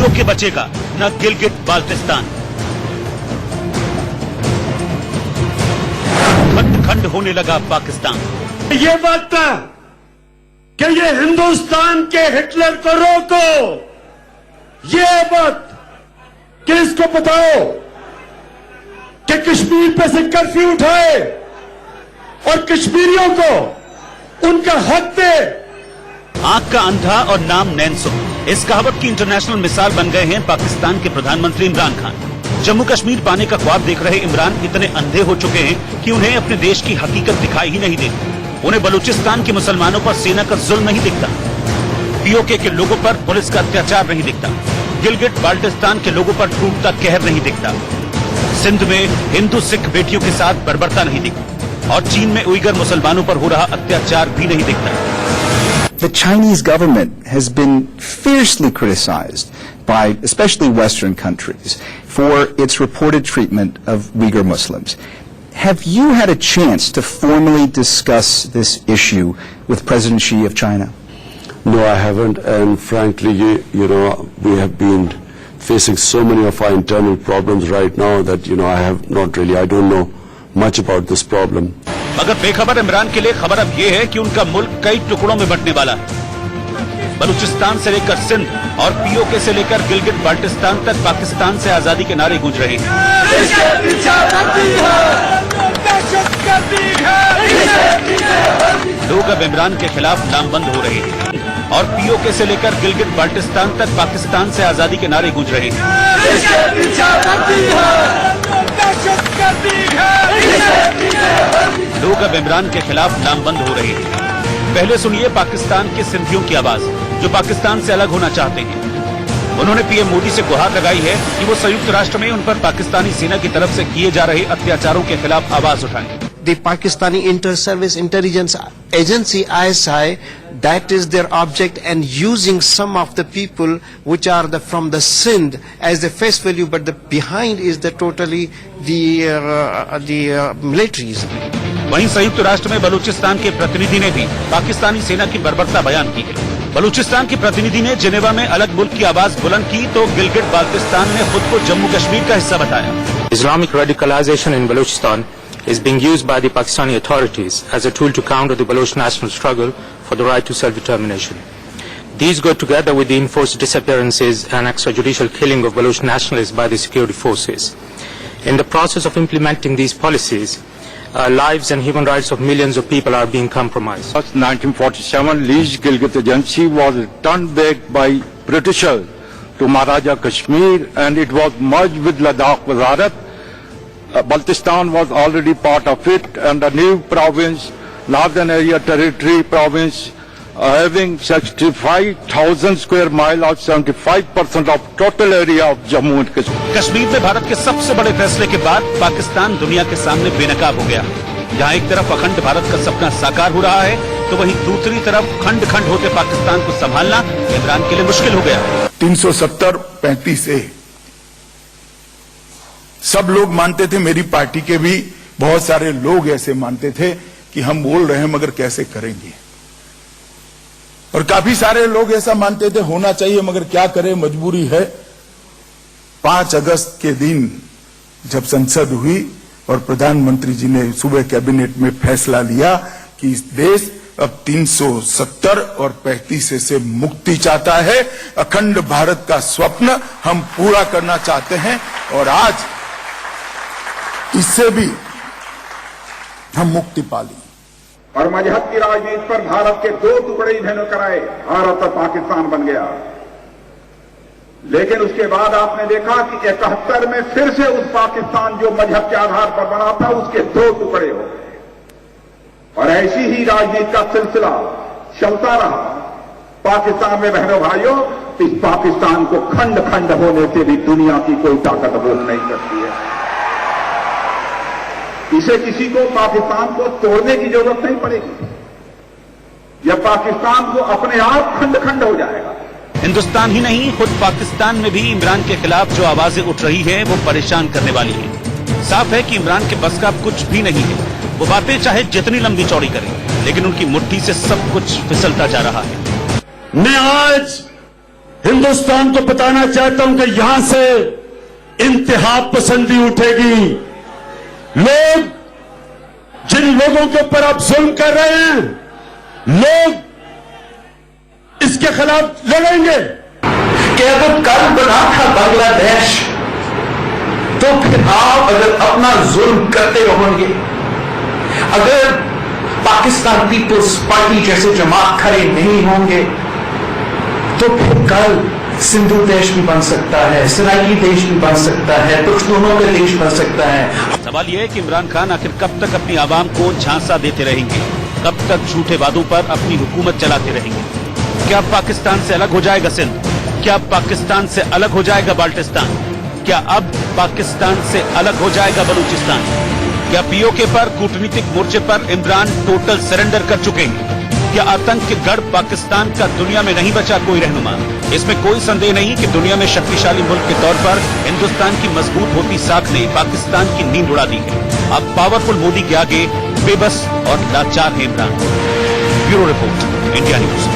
PoK बचेगा न गिलगिट बाल्टिस्तान। खंड खंड होने लगा पाकिस्तान। ये बात कि ये हिंदुस्तान के हिटलर को रोको, ये बात कि इसको बताओ कि कश्मीर पे से कर्फ्यू उठाए और कश्मीरियों को उनका हक दे। आंख का अंधा और नाम नैनसो, इस कहावत की इंटरनेशनल मिसाल बन गए हैं पाकिस्तान के प्रधानमंत्री इमरान खान। जम्मू कश्मीर पाने का ख्वाब देख रहे इमरान इतने अंधे हो चुके हैं कि उन्हें अपने देश की हकीकत दिखाई ही नहीं देती। उन्हें बलूचिस्तान के मुसलमानों पर सेना का जुल्म नहीं दिखता, पीओके के लोगों पर पुलिस का अत्याचार नहीं दिखता, गिलगिट बाल्टिस्तान के लोगों पर टूटता कहर नहीं दिखता, सिंध में हिंदू सिख बेटियों के साथ बर्बरता नहीं दिखती और चीन में उइगर मुसलमानों पर हो रहा अत्याचार भी नहीं दिखता। The Chinese government has been fiercely criticized by especially Western countries for its reported treatment of Uyghur Muslims. Have you had a chance to formally discuss this issue with President Xi of China? No, I haven't, and frankly, you know, we have been facing so many of our internal problems right now that, you know, I don't know much about this problem. मगर बेखबर इमरान के लिए खबर अब ये है कि उनका मुल्क कई टुकड़ों में बंटने वाला है। बलूचिस्तान से लेकर सिंध और पीओके से लेकर गिलगिट बाल्टिस्तान तक पाकिस्तान से आजादी के नारे गूंज रहे हैं। लोग अब इमरान के खिलाफ लामबंद हो रहे हैं और पीओके से लेकर गिलगिट बाल्टिस्तान तक पाकिस्तान से आजादी के नारे गूंज रहे हैं। लोग अब इमरान के खिलाफ लामबंद हो रहे हैं। पहले सुनिए पाकिस्तान के सिंधियों की आवाज जो पाकिस्तान से अलग होना चाहते हैं। उन्होंने पीएम मोदी से गुहार लगाई है कि वो संयुक्त राष्ट्र में उन पर पाकिस्तानी सेना की तरफ से किए जा रहे अत्याचारों के खिलाफ आवाज उठाएं। The Pakistani Inter-Service Intelligence Agency (ISI), that is their object, and using some of the people which are from the Sindh as the face value, but the behind is the totally the militaries. वहीं संयुक्त राष्ट्र में बलूचिस्तान के प्रतिनिधि ने भी पाकिस्तानी सेना की बर्बरता बयान की है। बलूचिस्तान के प्रतिनिधि ने जिनेवा में अलग मुल्क की आवाज बुलंद की तो गिलगिट बाल्टिस्तान ने खुद को जम्मू कश्मीर का हिस्सा बताया। Islamic radicalization in Balochistan is being used by the Pakistani authorities as a tool to counter the Baloch national struggle for the right to self-determination. These go together with the enforced disappearances and extrajudicial killing of Baloch nationalists by the security forces. In the process of implementing these policies, lives and human rights of millions of people are being compromised. 1947, Lee's Gilgit Agency was returned back by Britishers to Maharaja Kashmir, and it was merged with Ladakh Wazarat. Baltistan was already part of it, and the new province, Northern Area Territory province, having 65,000 square miles or 75% of total area of Jammu and Kashmir. Kashmir में भारत के सबसे बड़े फैसले के बाद पाकिस्तान दुनिया के सामने बेनकाब हो गया। जहां एक तरफ अखंड भारत का सपना साकार हो रहा है तो वहीं दूसरी तरफ खंड खंड होते पाकिस्तान को संभालना इमरान के लिए मुश्किल हो गया। 370-35A सब लोग मानते थे, मेरी पार्टी के भी बहुत सारे लोग ऐसे मानते थे कि हम बोल रहे हैं मगर कैसे करेंगे, और काफी सारे लोग ऐसा मानते थे होना चाहिए मगर क्या करें, मजबूरी है। 5 अगस्त के दिन जब संसद हुई और प्रधानमंत्री जी ने सुबह कैबिनेट में फैसला लिया कि इस देश अब 370 और 35 से मुक्ति चाहता है, अखंड भारत का स्वप्न हम पूरा करना चाहते हैं, और आज इससे भी हम मुक्ति पा ली। और मजहब की राजनीति पर भारत के 2 टुकड़े इन्होंने कराए, भारत और पाकिस्तान बन गया। लेकिन उसके बाद आपने देखा कि 71 में फिर से उस पाकिस्तान जो मजहब के आधार पर बना था उसके 2 टुकड़े हो गए, और ऐसी ही राजनीति का सिलसिला चलता रहा। पाकिस्तान में बहनों भाइयों, इस पाकिस्तान को खंड खंड होने से भी दुनिया की कोई ताकत रोक नहीं सकती है। इसे किसी को पाकिस्तान को तोड़ने की जरूरत नहीं पड़ेगी, यह पाकिस्तान को अपने आप खंड खंड हो जाएगा। हिंदुस्तान ही नहीं, खुद पाकिस्तान में भी इमरान के खिलाफ जो आवाजें उठ रही हैं वो परेशान करने वाली हैं। साफ है कि इमरान के बस का कुछ भी नहीं है। वो बातें चाहे जितनी लंबी चौड़ी करें, लेकिन उनकी मुट्ठी से सब कुछ फिसलता जा रहा है। मैं आज हिंदुस्तान को बताना चाहता हूं कि यहां से इंतहा पसंदी उठेगी। लोग जिन लोगों के ऊपर आप जुल्म कर रहे हैं, लोग इसके खिलाफ लड़ेंगे। कि अगर कल बना था बांग्लादेश, तो फिर आप अगर अपना जुल्म करते रहोगे, अगर पाकिस्तान पीपुल्स पार्टी जैसे जमात खड़े नहीं होंगे, तो फिर कल सिंधु देश भी बन सकता है, सराइकी देश भी बन सकता है, पख्तूनों का देश बन सकता है। सवाल यह है कि इमरान खान आखिर कब तक अपनी आवाम को झांसा देते रहेंगे, कब तक झूठे वादों पर अपनी हुकूमत चलाते रहेंगे। क्या पाकिस्तान से अलग हो जाएगा सिंध? क्या पाकिस्तान से अलग हो जाएगा बाल्टिस्तान? क्या अब पाकिस्तान से अलग हो जाएगा बलूचिस्तान? क्या पीओके पर कूटनीतिक मोर्चे पर इमरान टोटल सरेंडर कर चुके हैं? क्या आतंक के गढ़ पाकिस्तान का दुनिया में नहीं बचा कोई रहनुमा? इसमें कोई संदेह नहीं कि दुनिया में शक्तिशाली मुल्क के तौर पर हिंदुस्तान की मजबूत होती साख ने पाकिस्तान की नींद उड़ा दी है। अब पावरफुल मोदी के आगे बेबस और लाचार है Imran. Bureau report, India news.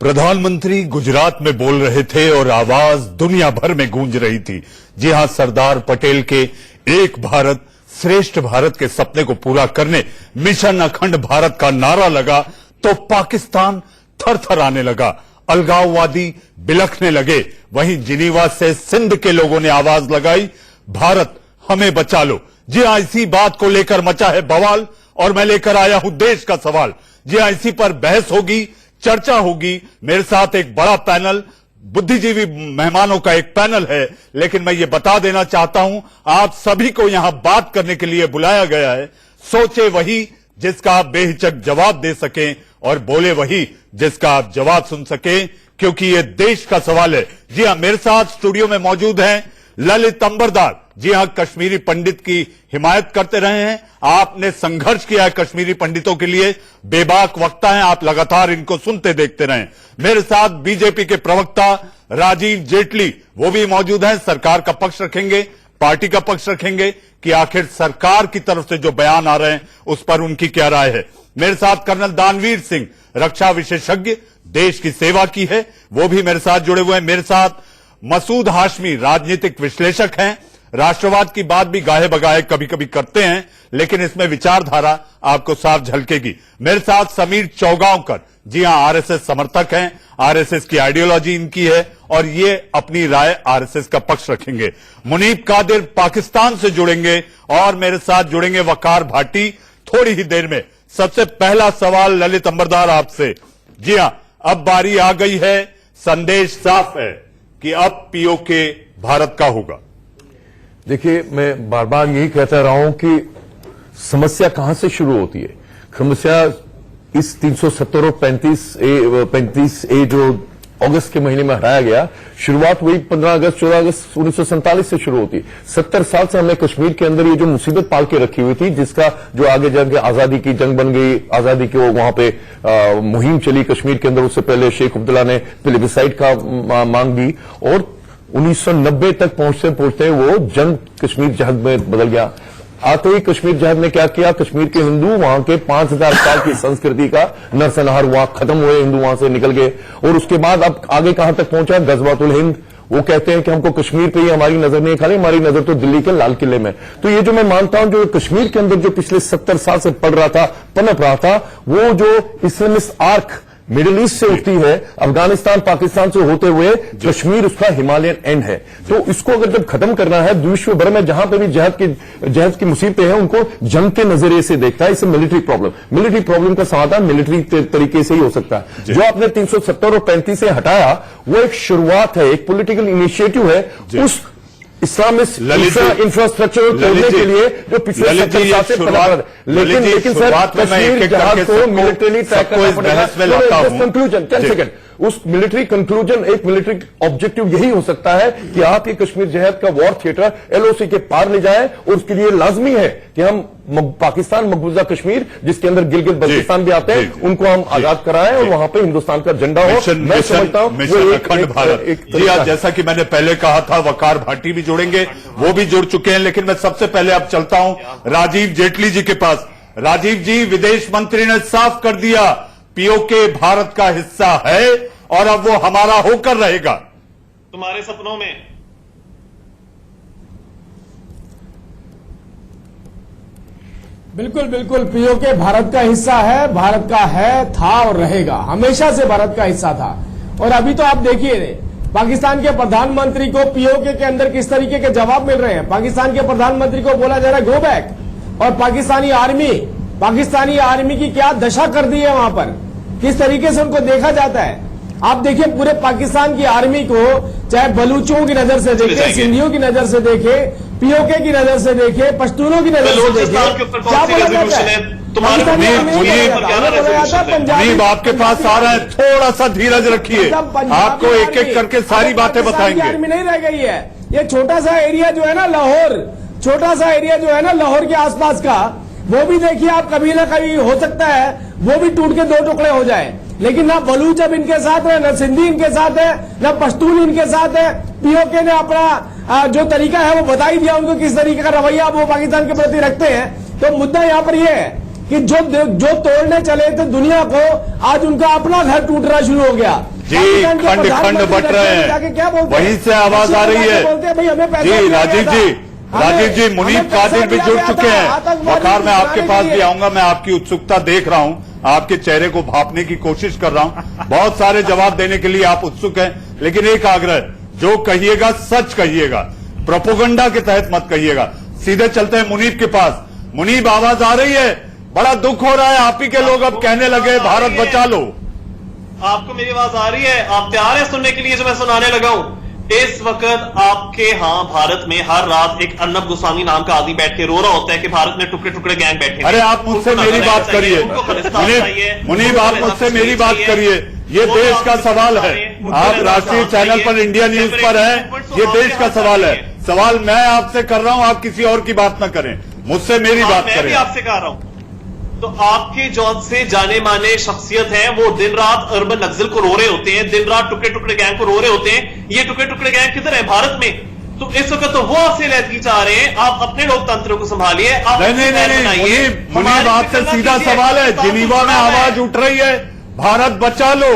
प्रधानमंत्री गुजरात में बोल रहे थे और आवाज दुनिया भर में गूंज रही थी। जी हां, सरदार पटेल के एक भारत श्रेष्ठ भारत के सपने को पूरा करने मिशन अखंड भारत का नारा लगा तो पाकिस्तान थरथराने लगा, अलगाववादी बिलखने लगे। वहीं जिनीवा से सिंध के लोगों ने आवाज लगाई, भारत हमें बचा लो। जी हां, इसी बात को लेकर मचा है बवाल और मैं लेकर आया हूं देश का सवाल। जी हां, इसी पर बहस होगी, चर्चा होगी। मेरे साथ एक बड़ा पैनल, बुद्धिजीवी मेहमानों का एक पैनल है, लेकिन मैं ये बता देना चाहता हूं आप सभी को यहां बात करने के लिए बुलाया गया है। सोचे वही जिसका आप बेहिचक जवाब दे सकें और बोले वही जिसका आप जवाब सुन सकें, क्योंकि ये देश का सवाल है। जी हां, मेरे साथ स्टूडियो में मौजूद हैं ललित अंबरदार। जी हां, कश्मीरी पंडित की हिमायत करते रहे हैं, आपने संघर्ष किया है कश्मीरी पंडितों के लिए, बेबाक वक्ता हैं, आप लगातार इनको सुनते देखते रहे। मेरे साथ बीजेपी के प्रवक्ता राजीव जेटली, वो भी मौजूद हैं, सरकार का पक्ष रखेंगे, पार्टी का पक्ष रखेंगे कि आखिर सरकार की तरफ से जो बयान आ रहे हैं उस पर उनकी क्या राय है। मेरे साथ कर्नल दानवीर सिंह, रक्षा विशेषज्ञ, देश की सेवा की है, वो भी मेरे साथ जुड़े हुए हैं। मेरे साथ मसूद हाशमी, राजनीतिक विश्लेषक हैं, राष्ट्रवाद की बात भी गाहे बगाहे कभी कभी करते हैं, लेकिन इसमें विचारधारा आपको साफ झलकेगी। मेरे साथ समीर चौगांवकर, जी हां, आरएसएस समर्थक हैं, आरएसएस की आइडियोलॉजी इनकी है और ये अपनी राय आरएसएस का पक्ष रखेंगे। मुनीब कादिर पाकिस्तान से जुड़ेंगे और मेरे साथ जुड़ेंगे वकार भाटी थोड़ी ही देर में। सबसे पहला सवाल ललित अंबरदार आपसे। जी हां, अब बारी आ गई है, संदेश साफ है कि अब पीओके भारत का होगा। देखिए, मैं बार बार यही कहता रहा हूं कि समस्या कहां से शुरू होती है। समस्या इस 370 और 35A जो अगस्त के महीने में हटाया गया, शुरुआत वही 15 अगस्त 14 अगस्त 1947 से शुरू होती है। 70 साल से हमने कश्मीर के अंदर ये जो मुसीबत पाल के रखी हुई थी, जिसका जो आगे जाके आजादी की जंग बन गई, आजादी की वो वहां पे मुहिम चली कश्मीर के अंदर। उससे पहले शेख अब्दुल्ला ने प्लेबिसाइड का मांग दी और 1990 तक पहुंचते पहुंचते वो जंग कश्मीर जहद में बदल गया। आते ही कश्मीर जहद ने क्या किया, कश्मीर के हिंदू वहां के 5000 साल की संस्कृति का नरसंहार हुआ, खत्म हुए, हिंदू वहां से निकल गए। और उसके बाद अब आगे कहां तक पहुंचा, गजवातुल हिंद। वो कहते हैं कि हमको कश्मीर पे ही हमारी नजर नहीं खाली, हमारी नजर तो दिल्ली के लाल किले में। तो ये जो मैं मानता हूं, जो कश्मीर के अंदर जो पिछले 70 साल से पड़ रहा था, पनप रहा था, वो जो इस्लामिस्ट आर्क मिडिल ईस्ट से उठती है, अफगानिस्तान पाकिस्तान से होते हुए कश्मीर उसका हिमालयन एंड है। तो इसको अगर जब खत्म करना है, विश्व भर में जहां पे भी जहद की मुसीबतें हैं उनको जंग के नजरिए से देखता है। इसे मिलिट्री प्रॉब्लम का समाधान मिलिट्री तरीके से ही हो सकता है। जो आपने 370 और 35 से हटाया, वो एक शुरुआत है, एक पॉलिटिकल इनिशिएटिव है उस इस्लामिस्ट इंफ्रास्ट्रक्चर तोड़ने के लिए जो पिछले 70 साल से पड़ा है। लेकिन सर, कश्मीर जहाज को मिलिट्री ट्रैक करना पड़ेगा। कंक्लूजन 10 सेकंड, उस मिलिट्री कंक्लूजन, एक मिलिट्री ऑब्जेक्टिव यही हो सकता है कि आप ये कश्मीर जहद का वॉर थिएटर एलओसी के पार ले जाएं, और उसके लिए लाजमी है कि हम पाकिस्तान मकबूजा कश्मीर, जिसके अंदर गिलगित बल्तिस्तान भी आते हैं, उनको हम आजाद कराएं और वहां पे हिंदुस्तान का झंडा हो। मैं समझता हूं मिशन अखंड भारत। जी हां, जैसा कि मैंने पहले कहा था, वकार भाटी भी जुड़ेंगे, वो भी जुड़ चुके हैं, लेकिन मैं सबसे पहले अब चलता हूं राजीव जेटली जी के पास। राजीव जी, विदेश मंत्री ने साफ कर दिया पीओके भारत का हिस्सा है और अब वो हमारा होकर रहेगा। तुम्हारे सपनों में बिल्कुल बिल्कुल, पीओके भारत का हिस्सा है, भारत का है, था और रहेगा, हमेशा से भारत का हिस्सा था। और अभी तो आप देखिए पाकिस्तान के प्रधानमंत्री को पीओके के अंदर किस तरीके के जवाब मिल रहे हैं। पाकिस्तान के प्रधानमंत्री को बोला जा रहा है गो बैक, और पाकिस्तानी आर्मी की क्या दशा कर दी है वहां पर, किस तरीके से उनको देखा जाता है। आप देखिए पूरे पाकिस्तान की आर्मी को, चाहे बलूचों की नजर से देखे, सिंधियों की नजर से देखे, पीओके की नजर से देखे, पश्तूनों की नजर से देखे, क्या बोला जाता है? मुनीब आपके पास आ रहे हैं, थोड़ा सा धीरज रखिए, आपको एक एक करके सारी बातें बताएंगे। आर्मी नहीं रह गई है, ये छोटा सा एरिया जो है ना लाहौर, छोटा सा एरिया जो है ना लाहौर के आसपास का, वो भी देखिए आप कभी ना कभी हो सकता है वो भी टूट के दो टुकड़े हो जाए। लेकिन ना बलूच अब इनके साथ है, ना सिंधी इनके साथ है, ना पश्तून इनके साथ है। पीओके ने अपना जो तरीका है वो बता ही दिया उनको, किस तरीके का रवैया वो पाकिस्तान के प्रति रखते हैं। तो मुद्दा यहाँ पर यह है कि जो तोड़ने चले थे दुनिया को, आज उनका अपना घर टूटना शुरू हो गया। जी, खंड खंड बट रहे हैं, क्या बोलते वहीं से आवाज आ रही है। बोलते हैं भाई हमें पैसा जी राजीव जी मुनीब कादिर भी जुड़ चुके हैं। वकार, मैं आपके पास भी आऊंगा, मैं आपकी उत्सुकता देख रहा हूं, आपके चेहरे को भांपने की कोशिश कर रहा हूं। बहुत सारे जवाब देने के लिए आप उत्सुक हैं, लेकिन एक आग्रह, जो कहिएगा सच कहिएगा, प्रोपोगंडा के तहत मत कहिएगा। सीधे चलते हैं मुनीब के पास। मुनीब, आवाज आ रही है? बड़ा दुख हो रहा है, आप ही के लोग अब कहने लगे भारत बचा लो। आपको मेरी आवाज आ रही है? आप तैयार है सुनने के लिए जो मैं सुनाने लगा हूं? इस वक्त आपके यहाँ भारत में हर रात एक अर्नब गोस्वामी नाम का आदमी बैठ के रो रहा होता है कि भारत में टुकड़े टुकड़े गैंग बैठे। अरे आप मुझसे मेरी बात करिए मुनीब, आप मुझसे मेरी बात करिए। ये देश का सवाल है, आप राष्ट्रीय चैनल पर इंडिया न्यूज पर हैं, ये देश का सवाल है। सवाल मैं आपसे कर रहा हूं, आप किसी और की बात न करें, मुझसे मेरी बात करें। मैं भी आपसे कह रहा हूं, तो आपके जौन से जाने माने शख्सियत हैं, वो दिन रात अर्बन नक्सल को रो रहे होते हैं, दिन रात टुकड़े टुकड़े गैंग को रो रहे होते हैं। ये टुकड़े टुकड़े गैंग किधर है? भारत में। तो इस वक्त तो वो आपसे लहदगी चाह रहे हैं, आप अपने लोकतंत्र को संभालिए। नहीं, मुनीब आपसे सीधा सवाल है, जिनीवा में आवाज उठ रही है, भारत बचा लो,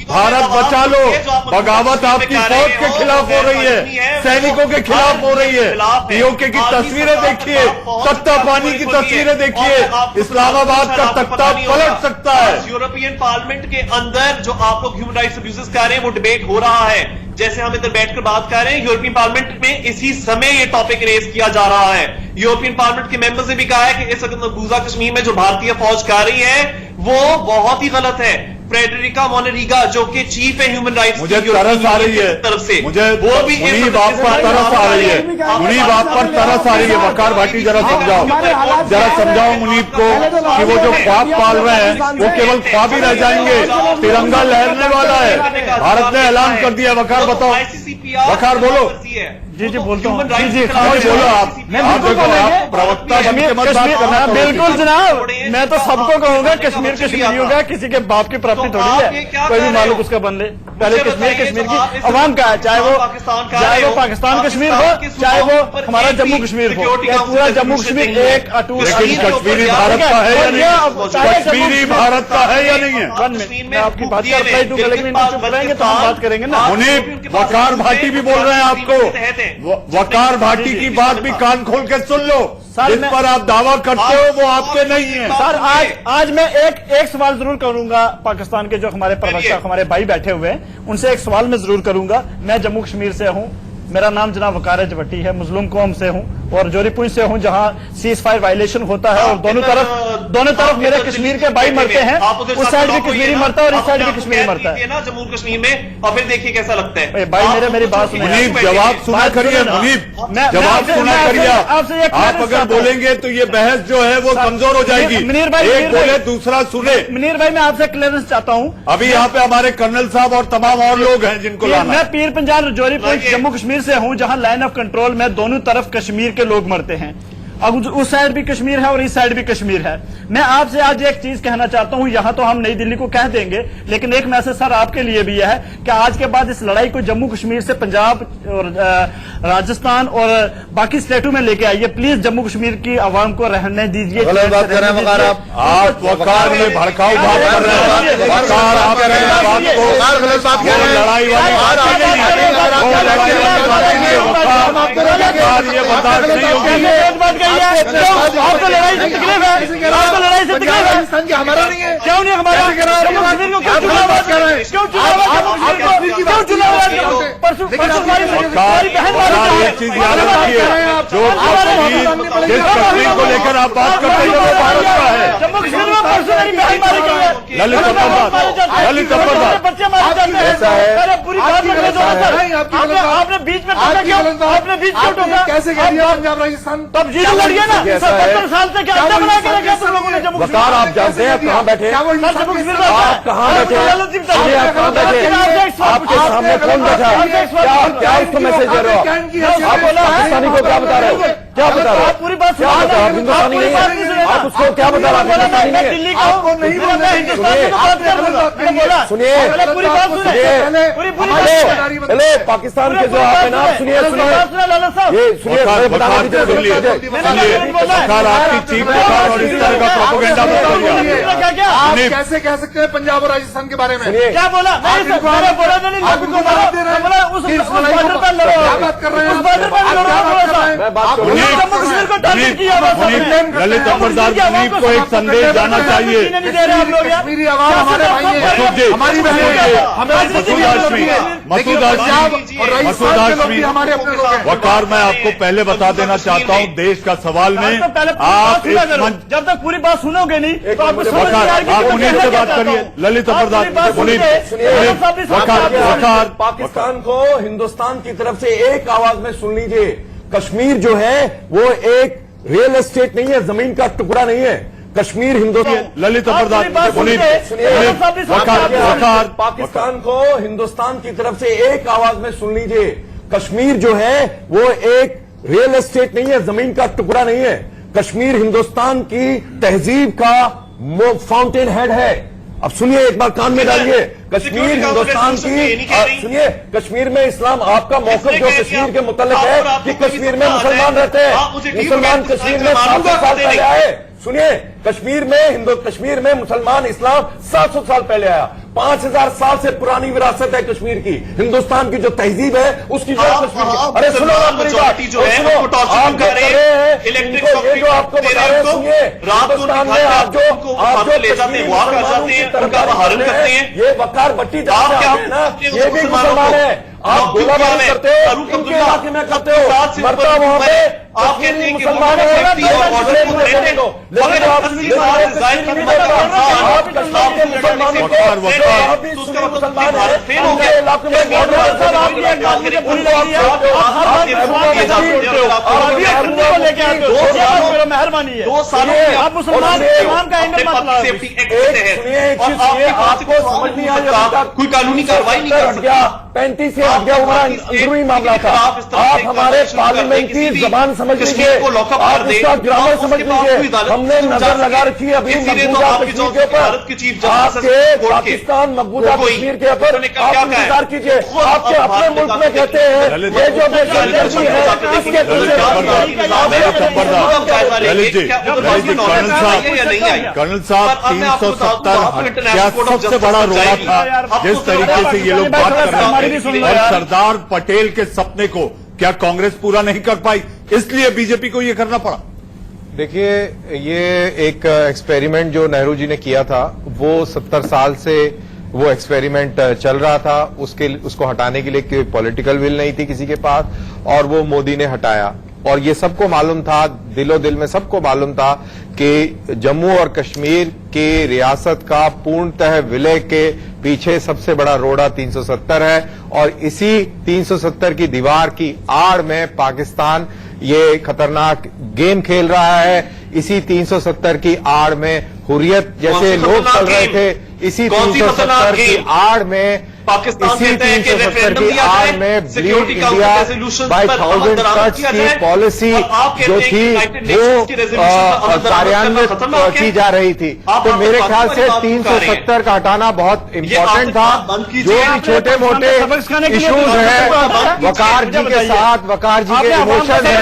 भारत बचा लो। बगावत आपकी फौज के खिलाफ हो रही है, सैनिकों के खिलाफ हो रही है। पीओके की तस्वीरें देखिए, तख्ता पानी की तस्वीरें देखिए, इस्लामाबाद का तख्ता पलट सकता है। यूरोपियन पार्लियामेंट के अंदर जो आप लोग ह्यूमन राइट्स अब्यूजेस कर रहे हैं, वो डिबेट हो रहा है। जैसे हम इधर बैठकर बात कर रहे हैं, यूरोपियन पार्लियामेंट में इसी समय ये टॉपिक रेज किया जा रहा है। यूरोपियन पार्लियामेंट के मेंबर्स ने भी कहा है कि इस वक्त मकबूजा कश्मीर में जो भारतीय फौज कर रही है वो बहुत ही गलत है। फ्रेडरिका मोनेरिगा जो कि चीफ है ह्यूमन राइट्स, मुझे तरस आ रही है तरफ से, मुझे वो भी मुनीब आप पर तरस आ रही है, मुनीब आप पर तरस आ रही है। वकार भाटी जरा समझाओ मुनीब को कि वो जो ख्वाब पाल रहे हैं वो केवल ख्वाब ही रह जाएंगे, तिरंगा लहरने वाला है, भारत ने ऐलान कर दिया। वकार बताओ, वकार बोलो। जी बोलता हूँ। जी बोलो आप प्रवक्ता बन के मत बात करना। बिल्कुल जनाब, मैं तो सबको कहूंगा कश्मीर कश्मीरियों का, किसी के बाप की प्राप्ति थोड़ी है, कोई भी मालूम उसका बन ले। पहले कश्मीर की अवाम का है, चाहे वो पाकिस्तान कश्मीर हो, चाहे वो हमारा जम्मू कश्मीर हो, पूरा जम्मू कश्मीर एक अटूट। कश्मीरी भारत का है या नहीं? कश्मीरी भारत का है या नहीं है? मैं आपकी बात कर रहा हूँ, लेकिन चुप रहेंगे तो हम बात करेंगे ना। मुनीब, वकार भाटी भी बोल रहे हैं आपको, वकार भाटी की बात भी कान खोल के सुन लो। जिस पर आप दावा करते हो वो आपके नहीं है। सर आज मैं एक सवाल जरूर करूंगा, पाकिस्तान के जो हमारे प्रवक्ता हमारे भाई बैठे हुए हैं उनसे एक सवाल मैं जरूर करूंगा। मैं जम्मू कश्मीर से हूं, मेरा नाम जनाब वकार जवट्टी है, मुस्लिम कौम से हूं और जोरीपुंज से हूं, जहां सीज फायर वायलेशन होता है और दोनों तरफ मेरे कश्मीर के भाई मरते हैं। उस साइड भी कश्मीरी मरता है और इस साइड भी कश्मीरी मरता है ना जम्मू कश्मीर में। और फिर देखिए कैसा लगता है। भाई मेरी बात सुनिए, मुनीब जवाब सुना करिए, मुनीब जवाब सुना करिए। आप अगर बोलेंगे तो ये बहस जो है वो कमजोर हो जाएगी। एक बोले दूसरा सुने। मुनीर भाई मैं आपसे क्लियरेंस चाहता हूँ। अभी यहाँ पे हमारे कर्नल साहब और तमाम और लोग हैं जिनको लाना। मैं पीर पंजाल जोरीपुंज जम्मू कश्मीर से हूं, जहां लाइन ऑफ कंट्रोल में दोनों तरफ कश्मीर के लोग मरते हैं। अब उस साइड भी कश्मीर है और इस साइड भी कश्मीर है। मैं आपसे आज एक चीज कहना चाहता हूं, यहां तो हम नई दिल्ली को कह देंगे, लेकिन एक मैसेज सर आपके लिए भी है कि आज के बाद इस लड़ाई को जम्मू कश्मीर से पंजाब और राजस्थान और बाकी स्टेटों में लेके आइए। प्लीज जम्मू कश्मीर की आवाम को रहने दीजिए। गलत बात कर रहे हैं वकार, आप वकार में भड़काऊ बात कर रहे हैं, वकार आप कर रहे हैं बात को, गलत बात कर रहे हैं, लड़ाई वाली बात ये बर्दाश्त नहीं होगी। आपको लड़ाई से तकलीफ है, आपको लड़ाई से तकलीफ है, हमारा नहीं है, क्यों नहीं हमारा? जम्मू कश्मीर को क्यों चुनाव कर रहे हैं? क्यों चुनाव परसों हमारी बहन ये चीज याद रखिए, जो जिस कश्मीर को लेकर आप बात करते हैं वो भारत का है। जम्मू कश्मीर में परसों मेरी बहन मारी गई है, ललित बच्चे मारे जाते हैं। अरे पूरी बात में आपने बीच में टोका क्यों? आपने बीच क्यों टोका? कैसे कह दिया पंजाब राजस्थान? तो अब जीत लड़िए ना। 70 साल से क्या अड्डा बना के रखा तुम लोगों ने जम्मू कश्मीर? वकार आप जानते हैं कहाँ बैठे? जम्मू कश्मीर में आप कहाँ बैठे? आप कहाँ बैठे? आपके सामने कौन बैठा? क्या इसको मैसेज दे रहे हो? आप पाकिस्तानी को क्या बता रहे हो? क्या बता रहे हो? पूरी बात क्या बता रहे हो? हिंदुस्तानी नहीं है, आप उसको क्या बता रहे हो? हिंदुस्तानी नहीं है। दिल्ली को नहीं बोला, हिंदुस्तान को बात कर रहा हूं। सुनिए, पूरी बात सुनिए, पूरी पहले पाकिस्तान के जो आप है ना, सुनिए सुनिए ये सुनिए, आपकी चीफ वकार और इस तरह का प्रोपेगेंडा मत करिए। आप कैसे कह सकते हैं पंजाब और राजस्थान के बारे में? क्या बोला? मैंने बोला नहीं, क्या बात कर रहे हैं? जम्मू कश्मीर को टारगेट किया। ललित अमरदास मुनीब को एक संदेश जाना चाहिए। कश्मीरी आवाम हमारे भाई हैं, हमारी बहन है, मसूद हाशमी, हमारे अपने लोग हैं। वकार मैं आपको पहले बता देना चाहता हूँ, देश का सवाल में आप इस मंच, जब तक पूरी बात सुनोगे नहीं तो आपको समझ नहीं वकार आएगी। आप मुनीब से बात करिए। ललित अमरदास मुनीब, वकार पाकिस्तान को हिंदुस्तान की तरफ से एक आवाज में सुन लीजिए। कश्मीर जो है वो एक रियल एस्टेट नहीं है, जमीन का टुकड़ा नहीं है। कश्मीर हिंदुस्तान, ललित अमरदास मुनीब, वकार पाकिस्तान को हिंदुस्तान की तरफ से एक आवाज में सुन लीजिए। कश्मीर जो है वो एक रियल एस्टेट नहीं है, जमीन का टुकड़ा नहीं है। कश्मीर हिंदुस्तान की तहजीब का फाउंटेन हेड है। अब सुनिए, एक बार कान में डालिए। कश्मीर हिंदुस्तान की, सुनिए, कश्मीर में इस्लाम आपका मौक़िफ़ जो कश्मीर के मुतल्लिक़ है कि कश्मीर में मुसलमान रहते हैं। मुसलमान कश्मीर में 700 साल पहले आए। सुनिए, कश्मीर में मुसलमान इस्लाम 700 साल पहले आया। 5000 साल से पुरानी विरासत है कश्मीर की। हिंदुस्तान की जो तहजीब है उसकी जो कश्मीर की। अरे सुनो आप मेरी बात, जो है वो टॉर्चर कर रहे हैं, इलेक्ट्रिक ये जो आपको बता रहे हैं, सुनिए, रात को हिंदुस्तान में आप जो ले जाते हैं, वहां कर जाते हैं, उनका अपहरण करते हैं। ये वकार भट्टी जहाँ से आते हैं ना, ये भी मुसलमान है। आप गोलाबारी करते हो, इनके इलाके में करते हो, मरता वहां पे आप कहते हैं कि मुसलमान है। मेहरबानी है, 2 सालों आप मुसलमान का एंगल मत लाओ। आपको समझ नहीं आया, कोई कानूनी कार्रवाई नहीं कर सकता। 35 से हट गया हमारा अंदरूनी मामला था। आप हमारे पार्लियामेंट की जबान समझ लीजिए, आप उसका ग्रामर समझ लीजिए। हमने नजर लगा रखी है अभी मकबूजा कश्मीर के ऊपर, आपके पाकिस्तान मकबूजा कश्मीर के ऊपर। आप इंतजार कीजिए, आपके अपने मुल्क में कहते हैं ये जो बेगरजी है इसके कर्नल साहब 370 क्या सबसे बड़ा रोड़ा था जिस तरीके से ये लोग बात कर रहे हैं, और सरदार पटेल के सपने को क्या कांग्रेस पूरा नहीं कर पाई, इसलिए बीजेपी को ये करना पड़ा। देखिए, ये एक एक्सपेरिमेंट जो नेहरू जी ने किया था, वो 70 साल से वो एक्सपेरिमेंट चल रहा था। उसको हटाने के लिए कोई पॉलिटिकल विल नहीं थी किसी के पास, और वो मोदी ने हटाया। और ये सबको मालूम था, दिलो दिल में सबको मालूम था कि जम्मू और कश्मीर की रियासत का पूर्णतः विलय के पीछे सबसे बड़ा रोड़ा 370 है। और इसी 370 की दीवार की आड़ में पाकिस्तान ये खतरनाक गेम खेल रहा है। इसी 370 की आड़ में हुर्रियत जैसे लोग चल रहे थे, इसी 370 की आड़ में पाकिस्तान इसी कहते हैं कि 370 रेफरेंडम की दिया आड़ जाए, में security bleed council India resolution bye पर 1000 कट्स की पॉलिसी जो थी वो कार्यान्वित की जा रही थी। तो मेरे ख्याल से 370 का हटाना बहुत इंपॉर्टेंट था। जो भी छोटे मोटे इश्यूज हैं वकार जी के साथ, वकार जी के इमोशन है,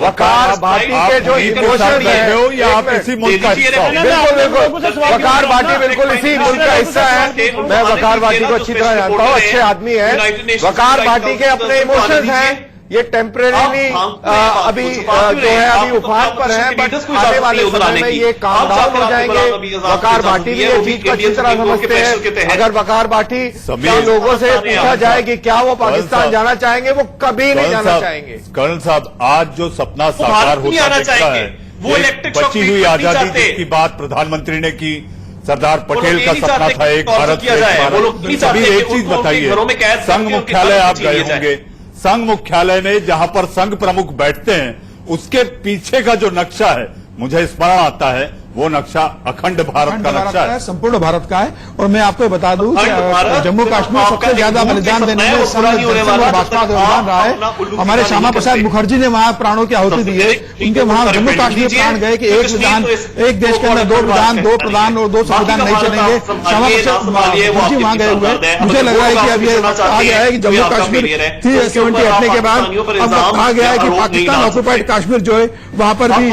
वकार भाटी के जो इमोशन है, या आप इसी मुल्क का हिस्सा हो? बिल्कुल वकार भाटी बिल्कुल इसी मुल्क का हिस्सा है। मैं वकार भाटी को अच्छी तरह जानता हूँ, अच्छे आदमी है। वकार भाटी के अपने इमोशंस हैं, ये टेम्परेरीली अभी जो है अभी उफान पर है, बट आने वाले समय में ये काम डाउन हो जाएंगे। वकार भाटी भी ये चीज को अच्छी तरह समझते हैं। अगर वकार भाटी के लोगों से पूछा जाए कि क्या वो पाकिस्तान जाना चाहेंगे, वो कभी नहीं जाना चाहेंगे। कर्नल साहब, आज जो सपना साकार होता दिखता है, वो बची हुई आजादी जिसकी बात प्रधानमंत्री ने की, सरदार पटेल का सपना था एक भारत श्रेष्ठ भारत। अभी एक चीज बताइए, संघ मुख्यालय आप गए होंगे, संघ मुख्यालय में जहां पर संघ प्रमुख बैठते हैं उसके पीछे का जो नक्शा है, मुझे स्मरण आता है, वो नक्शा अखंड भारत का नक्शा है, संपूर्ण भारत का है। और मैं आपको बता दूं कि जम्मू कश्मीर सबसे ज्यादा बलिदान देने में संघ और भाजपा का योगदान रहा है। हमारे श्यामा प्रसाद मुखर्जी ने वहां प्राणों की आहुति दी है। उनके वहां जम्मू कश्मीर प्राण गए कि एक विधान, एक देश के अंदर 2 विधान, 2 प्रधान और 2 संविधान नहीं चलेंगे। श्यामा प्रसाद मुखर्जी वहां गए हुए। मुझे लग रहा है कि अब ये आ गया है कि जम्मू कश्मीर 370 हटने के बाद अब कहा गया है कि पाकिस्तान ऑक्युपाइड कश्मीर जो है वहां पर भी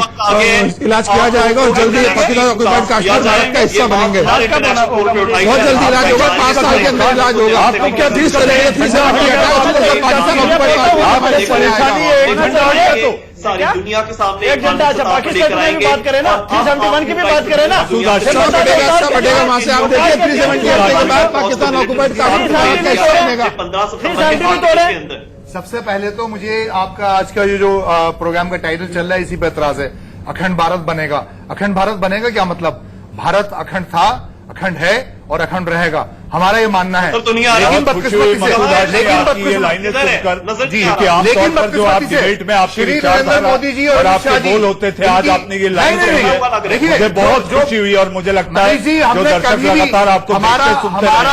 इलाज किया जाएगा और जल्दी पाकिस्तान ऑक्युपाइड कश्मीर भारत का हिस्सा बनेंगे। बहुत जल्दी इलाज होगा, 5 साल के अंदर इलाज होगा। आपको क्या 30 चलेगा, 30 पाकिस्तान ऑक्युपाइड सारी दुनिया के सामने एक घंटा। अच्छा, पाकिस्तान की भी बात करें ना, 371 की भी बात करें ना, बढ़ेगा वहां से। आप देखिए 370 के बाद पाकिस्तान ऑक्युपाइड कश्मीर भारत का हिस्सा बनेगा। 15 सबसे पहले तो मुझे आपका आज का ये जो प्रोग्राम का टाइटल चल रहा है इसी पर एतराज है। अखंड भारत बनेगा। अखंड भारत बनेगा क्या मतलब? भारत अखंड था, अखंड है और अखंड रहेगा, हमारा ये मानना है। लेकिन बदकिस्मती से श्री नरेंद्र मोदी जी और आपके बोल होते थे, आज आपने ये लाइन मुझे बहुत खुशी हुई और मुझे लगता है जो दर्शक लगातार आपको हमारा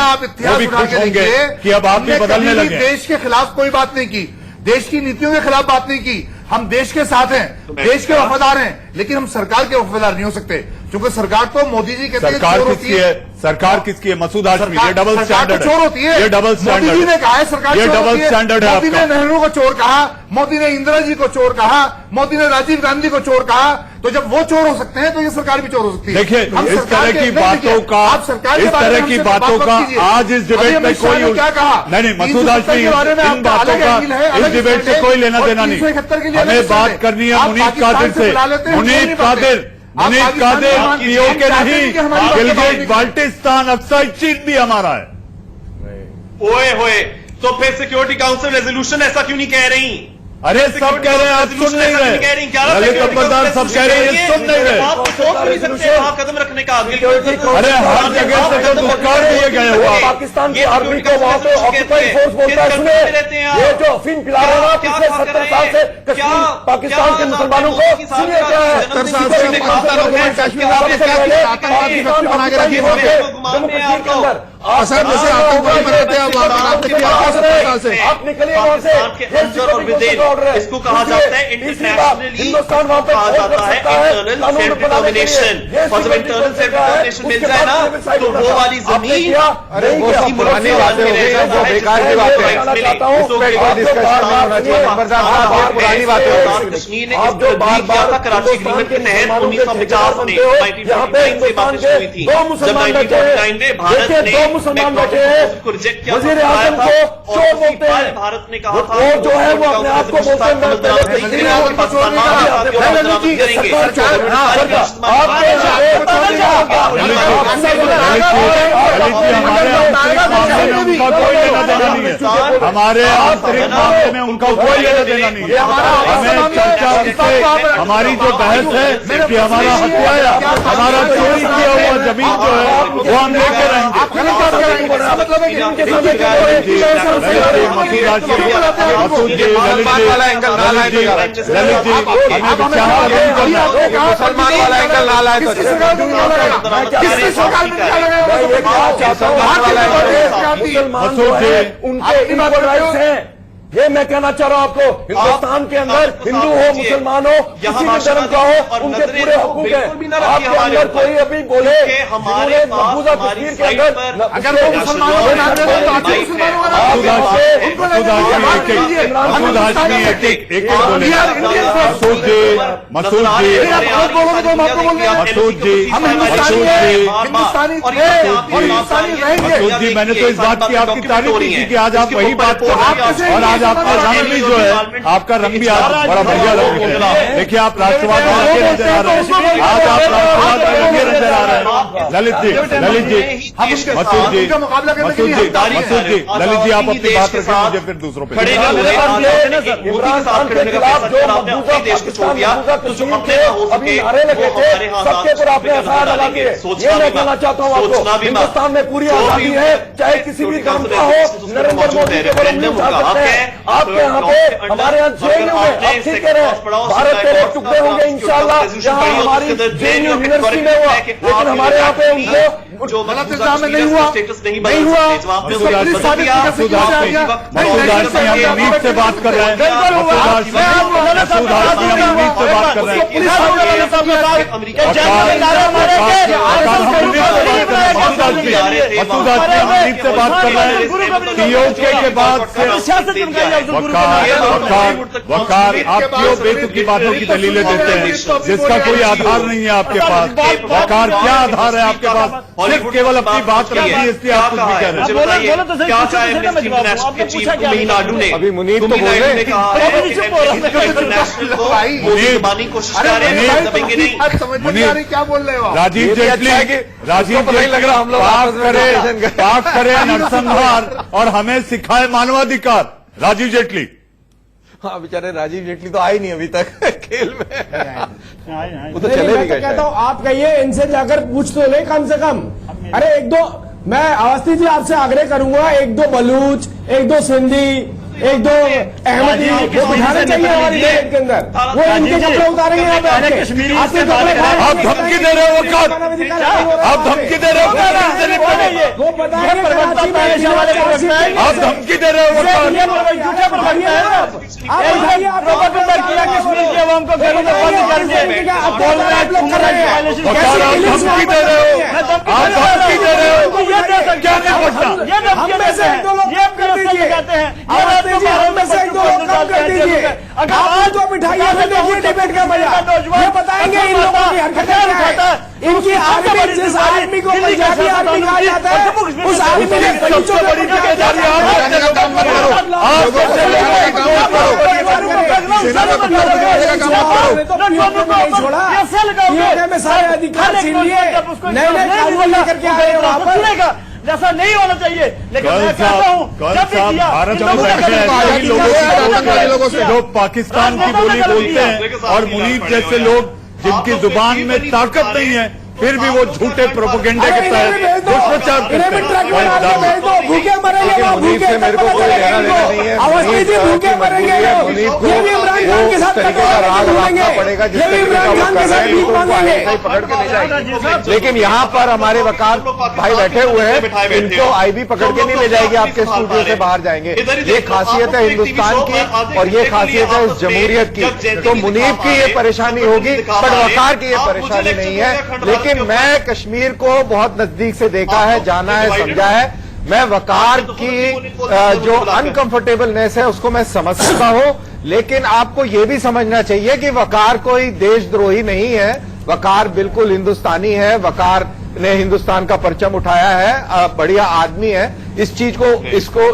आप इतिहास उठा के देखिए कि अब आप भी बदलने लगे। देश के खिलाफ कोई बात नहीं की, देश की नीतियों के खिलाफ बात नहीं की। हम देश के साथ हैं, देश के वफादार हैं, लेकिन हम सरकार के वफादार नहीं हो सकते, क्योंकि सरकार तो मोदी जी कहते हैं सरकार किसकी है? सरकार किसकी है? मसूद हाशमी, ये डबल स्टैंडर्ड चोर होती है। ये डबल स्टैंडर्ड मोदी जी ने कहा है सरकार ये डबल स्टैंडर्ड है। मोदी ने नेहरू को चोर कहा, मोदी ने इंदिरा जी को चोर कहा, मोदी ने राजीव गांधी को चोर कहा। तो जब वो चोर हो सकते हैं तो ये सरकार भी चोर हो सकती है। देखिए, इस तरह की बातों का, इस तरह की बातों का आज इस डिबेट में कोई क्या कहा? नहीं, मसूद हाशमी, इन बातों का इस डिबेट से कोई लेना देना नहीं। हमें बात करनी है मुनीब कादिर से। मुनीब कादिर पीओ के नहीं, गिलगित बाल्टिस्तान अक्सर चीन भी हमारा है। ओए होए, तो फिर सिक्योरिटी काउंसिल रेजोल्यूशन ऐसा क्यों नहीं कह रही? अरे सब कह रहे हैं, आप सुन नहीं रहे। ललित अंबरदार सब कह रहे हैं, सुन नहीं रहे। आप सोच नहीं सकते वहां कदम रखने का। अरे हर जगह से तो दुष्काल दिए गए हुआ। पाकिस्तान की आर्मी को वहां पे ऑक्युपाइड फोर्स बोलता है। सुनिए, ये जो अफीम पिला रहे हैं पिछले 70 साल से कश्मीर पाकिस्तान के मुसलमानों को, सुनिए क्या है, 70 साल से कश्मीर आतंकवादी बना के रखी है। जम्मू कश्मीर के अंदर असर जैसे आतंकवादी बने थे, आप निकलिए वहां से। अंदर और विदेश इसको कहा जाता है इंटरनेशनली, हिंदुस्तान वहां पे कहा जाता है इंटरनल सेल्फ डिटर्मिनेशन। और जब इंटरनल सेल्फ डिटर्मिनेशन मिल जाए ना, तो वो वाली जमीन वो पुरानी बातें हो गई, वो बेकार की बातें हैं, इस पे कोई डिस्कशन नहीं होना चाहिए। अंबरदार साहब, बहुत पुरानी बातें हो गई। कश्मीर ने इस पर किया था कराची एग्रीमेंट के तहत 1950 में, 1949 से बात शुरू हुई थी। जब 1949 में भारत ने मुसलमान बैठे हैं, को रिजेक्ट किया वजीर आजम को चोर बोलते हैं। भारत ने कहा था वो जो है वो अपने आप को बोलते हैं हमारे आंतरिक मामले में उनका कोई लेना देना नहीं है। हमें चर्चा उनसे, हमारी जो बहस है कि हमारा हत्याया, हमारा चोरी किया हुआ जमीन जो है वो हम लेकर रहेंगे। इसका मतलब है कि इनके सामने मुसलमान वाला एंगल ना लाए तो मुसलमान वाला एंगल ना लाए तो उनके राइट्स हैं। ये मैं कहना चाह रहा हूं आपको, हिंदुस्तान के अंदर हिंदू हो मुसलमान हो किसी भी धर्म का हो उनके पूरे हकूक हैं। आपके अंदर कोई अभी बोले मकबूजा कश्मीर के अंदर अगर वो मुसलमानों को नाम दे तो आते मुसलमानों जी, मैंने तो इस बात की आपकी तारीफ की थी कि आज आप वही बात कर रहे हैं और आज आपका रंग भी जो है, आपका रंग भी आज बड़ा बढ़िया रंग है। देखिए आप राष्ट्रवाद में लगे नजर आ रहे हैं, आज आप राष्ट्रवाद में लगे नजर आ रहे हैं। ललित जी, मसूद जी, ललित जी आप अपनी बात रखें, मुझे फिर दूसरों पे सबके ऊपर आपने एफआईआर लगा दी है। ये मैं कहना चाहता हूँ आपको, हिंदुस्तान में पूरी आजादी है, चाहे किसी भी धर्म का हो। नरेंद्र मोदी के बड़े उठा सकते हैं आपके यहाँ पे, हमारे यहाँ जेएनयू में आप ठीक कह रहे हैं भारत के लोग टुकड़े होंगे इंशाल्लाह। यहाँ हमारी जेएनयू यूनिवर्सिटी में हुआ, लेकिन हमारे यहाँ पे उनको गलत एग्जाम में नहीं हुआ, नहीं हुआ। नीट से बात कर रहे हैं, के बाद वकार आप क्यों बेतुकी बातों की दलीलें देते हैं जिसका कोई आधार नहीं है आपके पास? वकार क्या आधार है आपके पास? सिर्फ केवल अपनी बात रखी है, इसलिए आप कुछ भी कह रहे हैं। क्या कहा एमनेस्टी इंटरनेशनल के चीफ तमिलनाडु ने? अभी मुनीब तो बोले इंटरनेशनल कोशिश कर रहे हैं, दबेंगे नहीं। क्या बोल रहे हो राजीव जेटली लग रहा हम लोग पाक करे नरसंहार और हमें सिखाए मानवाधिकार। राजीव जेटली, हाँ बेचारे राजीव जेटली तो आए नहीं अभी तक खेल में, वो तो चले भी गए। कहता हूँ आप कहिए इनसे जाकर पूछ तो ले कम से कम। अरे एक दो, मैं अवस्थी जी आपसे आग्रह करूंगा, एक दो बलूच, एक दो सिंधी, एक दो अहमदी वो बिठाने चाहिए हमारी डेट के अंदर। वो इनके कपड़े उतारेंगे यहाँ पे आपके कपड़े। आप धमकी दे रहे हो वकार, आप धमकी दे रहे हो, वो बताएंगे आप धमकी दे रहे हो वकार। आप कश्मीर के अवाम को घरों में बंद कर दिया, आप धमकी दे रहे हो, आप धमकी दे रहे हो, क्या नहीं पड़ता? हम में से एक दो लोग कहते हैं, हम में से एक दो लोग कम कर दीजिए। आपने जो बिठाई है देखिए डिबेट का मजा, ये बताएंगे इन लोगों की हरकतें क्या है। इनकी आर्मी, जिस आर्मी को पंजाबी आर्मी कहा जाता है, उस आर्मी ने बच्चों को नहीं छोड़ा, में सारे अधिकार छीन लिए, नए नए कानून लेकर के आए वहां पर। जैसा नहीं होना चाहिए, लेकिन मैं कहता हूँ भारत में लोगों से जो पाकिस्तान की बोली बोलते हैं और मुनीब जैसे लोग जिनकी जुबान में ताकत नहीं है, फिर भी वो झूठे प्रोपेगेंडे के तहत दुष्प्रचार करते हैं। भूखे मरेंगे, मुनीब से मेरे को कोई लेना देना नहीं है। अवस्थी जी भूखे मरेंगे, ये भी इमरान खान के साथ तरीके का राज मांगना पड़ेगा, जिस तरीके का वो कर रहे हैं तो उनको ऐसे ही पकड़ के ले जाएगी। लेकिन यहाँ पर हमारे वकार भाई बैठे हुए हैं, इनको आईबी पकड़ के नहीं ले जाएगी, आपके स्टूडियो से बाहर जाएंगे। ये खासियत है हिंदुस्तान की और ये खासियत है इस जमहूरियत की। तो मुनीब की ये परेशानी होगी, पर वकार की ये परेशानी नहीं है। लेकिन मैं कश्मीर को बहुत नजदीक से देखा है, जाना है, समझा है। मैं वकार की जो अनकंफर्टेबलनेस है उसको मैं समझ सकता हूं, लेकिन आपको यह भी समझना चाहिए कि वकार कोई देशद्रोही नहीं है। वकार बिल्कुल हिंदुस्तानी है, वकार ने हिंदुस्तान का परचम उठाया है, बढ़िया आदमी है। इस चीज को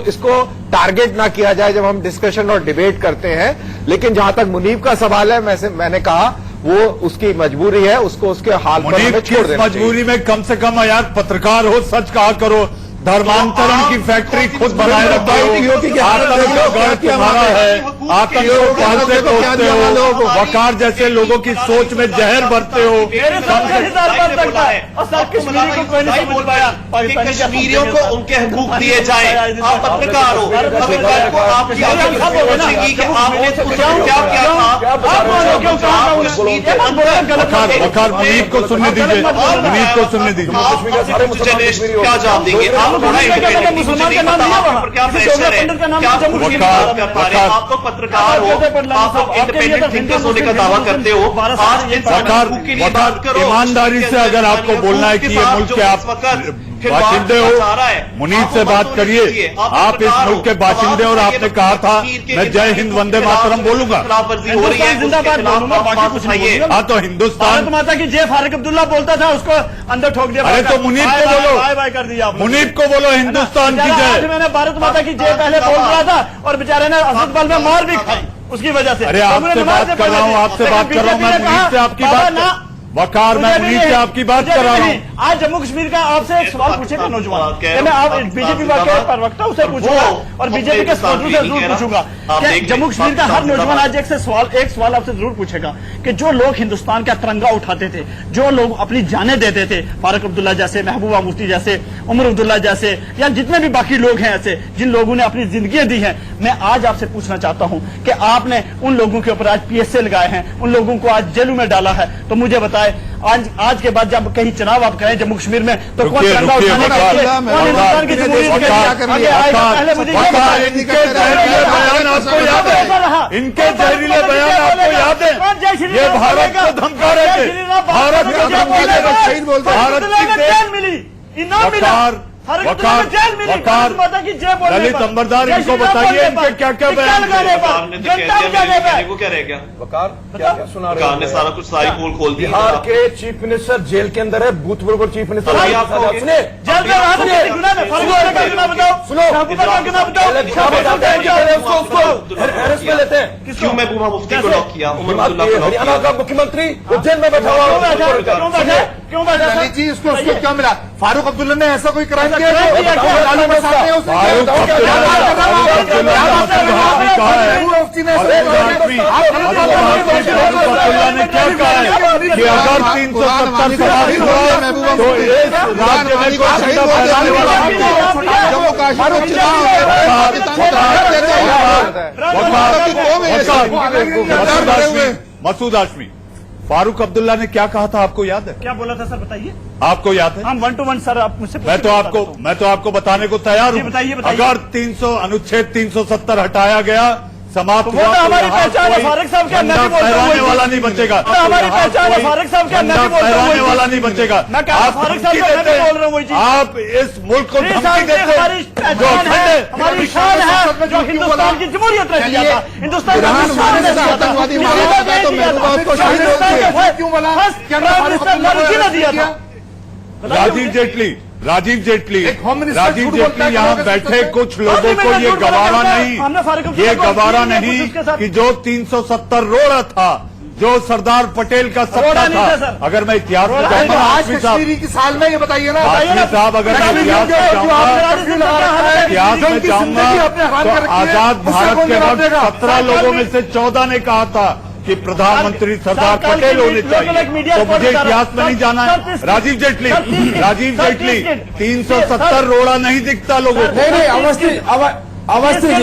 इसको टारगेट ना किया जाए जब हम डिस्कशन और डिबेट करते हैं। लेकिन जहां तक मुनीब का सवाल है, मैंने कहा वो उसकी मजबूरी है, उसको उसके हाल पर हमें छोड़ देना मजबूरी में कम से कम यार पत्रकार हो, सच कहा करो। धर्मांतरण की फैक्ट्री खुद बनाए रखते हो, तुम्हारा है, आतंक को पालते पोसते हो, वकार जैसे लोगों की सोच में जहर भरते हो। कश्मीरियों को उनके हकूक दिए जाए। आप पत्रकार हो, पत्रकार को आपकी पहुंचेगी कि आपने क्या किया था। वकार मुनीब को सुनने दीजिए, मुनीब को सुनने दीजिए। क्या जवाब देंगे आप? थोड़ा क्या प्रेशर है, क्या आप तो पत्रकार हो, आप इंडिपेंडेंट थिंकर्स होने का दावा करते हो। आज ईमानदारी से अगर आपको बोलना है कि ये मुल्क के आप बाशिंदे हो, मुनीब से बात करिए। आप इस मुल्क के बाशिंदे और आपने कहा था मैं जय हिंद वंदे मातरम बोलूंगा। हाँ तो हिंदुस्तान माता की जय फारूक अब्दुल्ला बोलता था, उसको अंदर ठोक दिया। अरे तो मुनीब को बोलो, बाय बाय कर दिया। मुनीब को बोलो हिंदुस्तान की जय। मैंने भारत माता की जय पहले बोल रहा था और बेचारे ने असदबल में मार भी खाई उसकी वजह से। अरे आपसे बात कर रहा हूँ, आपसे बात कर रहा हूँ, मैं मुनीब से आपकी बात वकार, मैं मुनीब से आपकी बात कर रहा हूँ। आज जम्मू कश्मीर का आपसे एक सवाल पूछेगा नौजवान, मैं आप बीजेपी के प्रवक्ता उसे पूछूंगा और बीजेपी के सपोर्टर से जरूर पूछूंगा कि जम्मू कश्मीर का हर नौजवान आज एक सवाल आपसे जरूर पूछेगा कि जो लोग हिंदुस्तान का तिरंगा उठाते थे, जो लोग अपनी जानें देते थे, फारूक अब्दुल्ला जैसे, महबूबा मुफ्ती जैसे, उमर अब्दुल्ला जैसे, या जितने भी बाकी लोग हैं ऐसे जिन लोगों ने अपनी जिंदगियां दी हैं, मैं आज आपसे पूछना चाहता हूं कि आपने उन लोगों के ऊपर आज पीएसए लगाए हैं, उन लोगों को आज जेलों में डाला है, तो मुझे बताए आज के बाद जब कहीं चुनाव आप करें जम्मू कश्मीर में तो कौन तिरंगा उठाने का हिंदुस्तान की जमहूरियत के आगे आएगा? पहले मुझे इनके जहरीले बयान आपको याद है? इनके जहरीले बयान आपको याद है? ये भारत को धमका रहे थे, भारत को धमकी दे रहे थे, भारत की जेल मिली, इनाम मिला, वकार ललित अंबरदार, इनको बताइए इनके क्या क्या बयान क्या रह गया? वकार ने सारा कुछ सारी पोल खोल दी। बिहार के चीफ मिनिस्टर जेल के अंदर है, भूतपूर्व चीफ मिनिस्टर लेते हैं। क्यों महबूबा मुफ्ती को लॉक किया? हरियाणा का मुख्यमंत्री उज्जैन में बैठा हुआ, क्यों बैठा जी? इसको क्या मिला? फारूक अब्दुल्ला ने ऐसा कोई क्राइम किया? अब्दुल्ला ने क्या कहा है कि अगर 370 समाप्त हुआ तो इस राज्य में मसूद हाशमी, फारूक अब्दुल्ला ने क्या कहा था आपको याद है? क्या बोला था सर बताइए? आपको याद है? हम 1 to 1 सर आप मुझसे मैं तो आपको बताने को तैयार हूँ। अगर 300 अनुच्छेद 370 हटाया गया, समाप्त हुआ, तो हमारी पहचान है फारूक साहब के अंदर फहराने वाला नहीं बचेगा, हमारी पहचान है फारूक साहब के अंदर फहराने वाला नहीं बचेगा। मैं फारूक साहब के अंदर बोल रहा हूँ, आप इस मुल्क को धमकी देते हैं। जो हमारी शान है, जो हिंदुस्तान की जमहूरियत रह गया था, हिंदुस्तान का राजीव जेटली यहाँ बैठे कुछ लोगों को ये गवारा नहीं कि जो 370 रोड़ा था, जो सरदार पटेल का सपना था। अगर मैं इतिहास में जाऊंगा हाशमी साल में ये बताइए ना साहब, अगर मैं इतिहास में जाऊंगा तो आजाद भारत के वक्त 17 लोगों में से 14 ने कहा था कि प्रधानमंत्री सरदार पटेल होने चाहिए। तो मुझे इतिहास में नहीं जाना है। राजीव जेटली 370 रोड़ा नहीं दिखता लोगों को। अवस्थी जी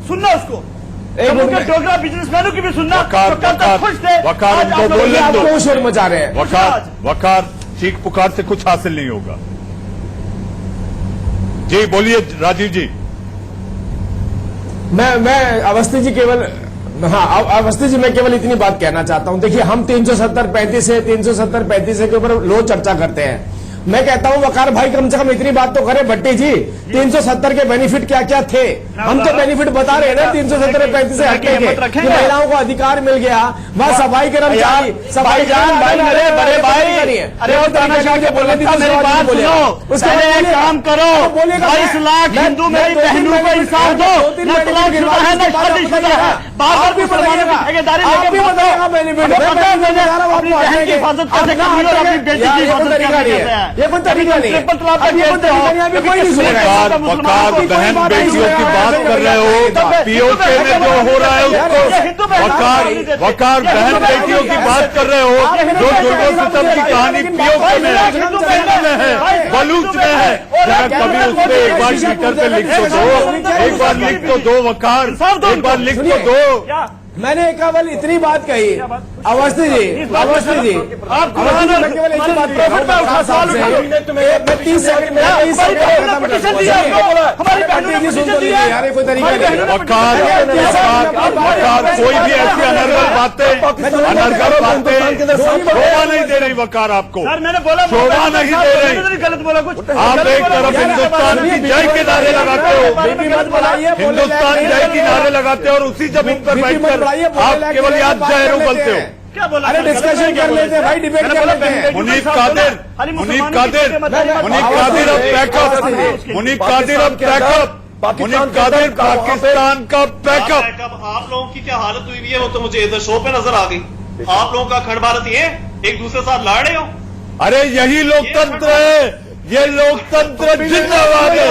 सुनना उसको डोगरा बिजनेसमैनों की भी सुनना। शोर मचा रहे हैं। वकार चीख पुकार से कुछ हासिल नहीं होगा। जी बोलिए राजीव जी। मैं अवस्थी जी अवस्थी जी मैं केवल इतनी बात कहना चाहता हूं। देखिए हम 370-35 के ऊपर लो चर्चा करते हैं। मैं कहता हूं वकार भाई कम से कम इतनी बात तो करे भट्टी जी, 370 के बेनिफिट क्या क्या थे? हम तो बेनिफिट बता रहे हैं ना 370 35 से हटने के, कि महिलाओं को अधिकार मिल गया, वह सफाई कर्मचारी, सफाई जान भाई, अरे बड़े भाई, अरे वो तानाशाह के बोले मेरी बात सुनो, उसके एक काम करो, 22 लाख हिंदू मेरी बहनों को इंसाफ दो, न तलाकशुदा है न शादीशुदा है, बार भी ठेकेदारी लेके बताएगा बेनिफिट, अपनी बहन की हिफाजत कैसे करनी है और अपनी बेटी की हिफाजत कैसे करनी है, ये कोई तरीका नहीं है। ट्रिपल तलाक का केस तो अभी कोई नहीं सुनेगा। वकार बहन बेटियों की बात कर रहे हो, पीओके में जो हो रहा है उसको वकार बहन बेटियों की बात कर रहे हो, जो जुल्म सितम की कहानी पीओके में है, सिंध में है, बलूच में है, जरा कभी उसमें एक बार ट्विटर पे लिख तो दो, एक बार लिख तो दो वकार, एक बार लिख तो दो। मैंने केवल इतनी बात कही, अवस्थी जी, केवल इतनी बात, मैं 30 सेकंड वकार कोई भी ऐसी अनर्गल बातें शोभा नहीं दे रही, वकार आपको शोभा नहीं दे रही। गलत बोला कुछ, आप एक तरफ हिंदुस्तान की जय के नारे लगाते हो, हिंदुस्तान जय की नारे लगाते हो, और उसी जमीन पर बैठकर आप केवल याद जय बोलते हो। क्या बोला? अरे डिस्कशन कर लेते हैं भाई, डिबेट कर लेते हैं। मुनीफ कादिर अब बैकअप, मुनीफ कादिर पाकिस्तान का बैकअप। आप लोगों की क्या हालत हुई है वो तो मुझे इधर शो पे नजर आ गई। आप लोगों का अखंड भारत ये एक दूसरे साथ लड़ रहे हो। अरे यही लोकतंत्र है, ये लोकतंत्र जिंदाबाद है,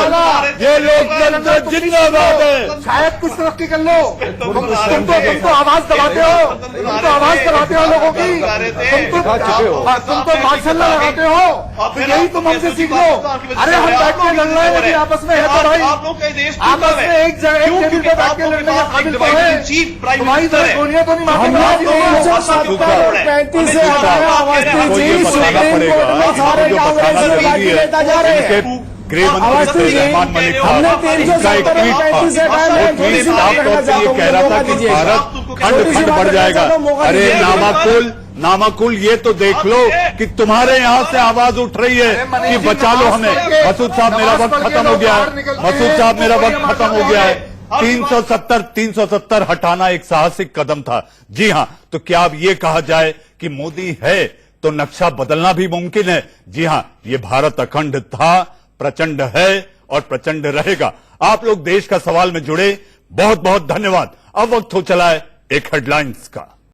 ये लोकतंत्र जिंदाबाद है। शायद कुछ तरक्की कर लो, तुम तो आवाज दबाते हो, तुम तो आवाज दबाते हो लोगों की, तुम तो माशाल्लाह लगाते हो, तो यही तुम हमसे सीख लो। अरे हम बैठ के लड़ रहे हैं आपस में, है तो भाई आपस में एक टेबल पे बैठ के लड़ने का काबिल तो है। तुम्हारी तरह गोलियां तो नहीं मारते। 335 से हटाया अवस्थी जी, सुप्रीम कोर्ट में सारे कांग्रेस जा रहे हैं। गृह मंत्री रहमान मलिक साहब का एक ट्वीट था, ये कह रहा था कि भारत खंड खंड बढ़ जाएगा। अरे नामाकुल ये तो देख लो कि तुम्हारे यहाँ से आवाज उठ रही है कि बचा लो हमें। मसूद साहब मेरा वक्त खत्म हो गया है, मसूद साहब मेरा वक्त खत्म हो गया है। 370 हटाना एक साहसिक कदम था। जी हाँ, तो क्या अब ये कहा जाए कि मोदी है तो नक्शा बदलना भी मुमकिन है? जी हां, ये भारत अखंड था, प्रचंड है और प्रचंड रहेगा। आप लोग देश का सवाल में जुड़े, बहुत बहुत धन्यवाद। अब वक्त हो चला है एक हेडलाइंस का।